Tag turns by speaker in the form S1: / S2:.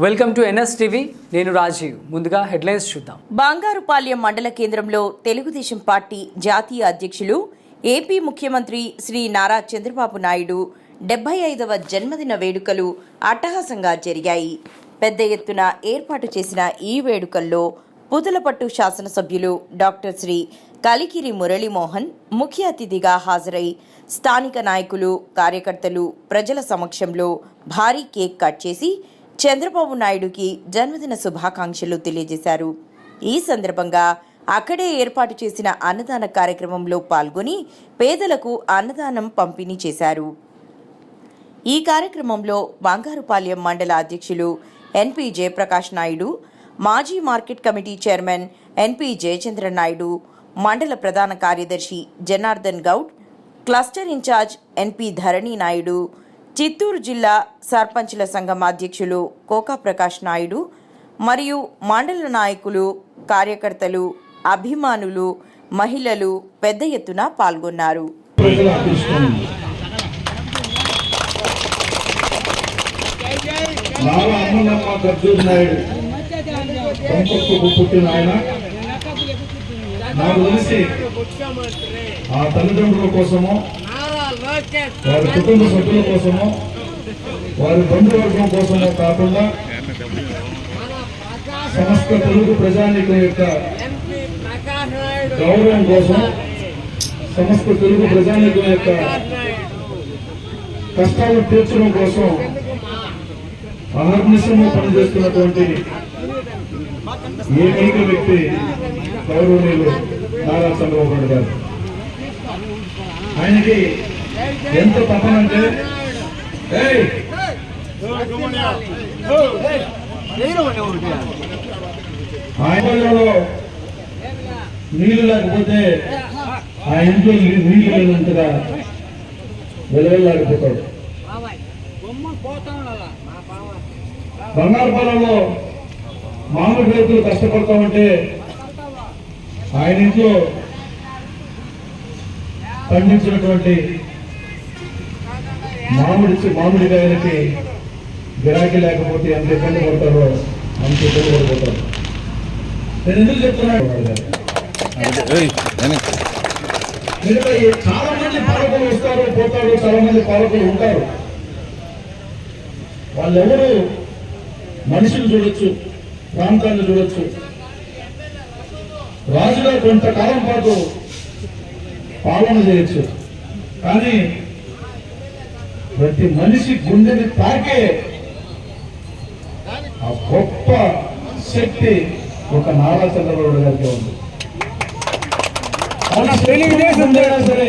S1: Welcome to NSTV. నేను రాజీవ్. ముందుగా headlines చూద్దాం.
S2: బంగారుపాళ్యం మండల కేంద్రంలో తెలుగుదేశం పార్టీ జాతీయ అధ్యక్షులు ఏపీ ముఖ్యమంత్రి శ్రీ నారా చంద్రబాబు నాయుడు 75వ జన్మదిన వేడుకలు అట్టహాసంగా జరిగాయి. పెద్ద ఎత్తున ఏర్పాటు చేసిన ఈ వేడుకల్లో పుదలపట్టు శాసనసభ్యులు డాక్టర్ శ్రీ కలికిరి మురళీమోహన్ ముఖ్య అతిథిగా హాజరై స్థానిక నాయకులు, కార్యకర్తలు ప్రజల సమక్షంలో భారీ కేక్ కట్ చేసి చంద్రబాబు నాయుడుకి జన్మదిన శుభాకాంక్షలు తెలియజేశారు. ఈ సందర్భంగా అక్కడే ఏర్పాటు చేసిన అన్నదాన కార్యక్రమంలో పాల్గొని పేదలకు అన్నదానం పంపిణీ చేశారు. ఈ కార్యక్రమంలో బంగారుపాళ్యం మండల అధ్యక్షులు ఎన్పి జయప్రకాష్ నాయుడు, మాజీ market committee chairman NP Jayachandra Naidu, మండల ప్రధాన కార్యదర్శి Janardhan Goud, cluster incharge NP Dharani Naidu, Chittoor జిల్లా సర్పంచ్ల సంఘం అధ్యక్షులు కోకా ప్రకాష్ నాయుడు మరియు మండల నాయకులు, కార్యకర్తలు, అభిమానులు, మహిళలు పెద్ద ఎత్తున పాల్గొన్నారు.
S3: తల్లిదండ్రుల కోసము, వారి కుటుంబ సభ్యుల కోసము, వారి బంధువర్గం కోసము కాకుండా సమస్త తెలుగు ప్రజానీకం యొక్క గౌరవం కోసం, సమస్త తెలుగు ప్రజానీకం యొక్క కష్టాలు తీర్చడం కోసం అహర్నిశము పనిచేస్తున్నటువంటి ఏకైక వ్యక్తి గౌరవనీయులు నారా చంద్రబాబు నాయుడు గారు. ఆయనకి ఎంత తప్పనంటే ఆయనలో నీళ్లు లేకపోతే ఆ ఇంట్లో నీళ్లు లేనంతగా వెలవెల్లాడిపోతాడు. బంగారుపాలెంలో మామిడి రైతులు కష్టపడతామంటే ఆయన ఇంట్లో పండించినటువంటి మామిడికాయలకి గిరాకీ లేకపోతే ఎంత ఇబ్బంది పడతారో అంత ఇబ్బంది పడిపోతారు. నేను ఎందుకు చెప్తున్నాను, చాలా మంది పాలకులు వస్తారు, పోతారు, చాలా మంది పాలకులు ఉంటారు. వాళ్ళెవరు మనుషులు చూడొచ్చు, ప్రాంతాన్ని చూడొచ్చు. రాజుగా కొంతకాలం పాటు పాలన చేయొచ్చు, కానీ ప్రతి మనిషి గుండెని తాకే ఆ గొప్ప శక్తి ఒక నారా చంద్రబాబు గారికి ఉంది. సరే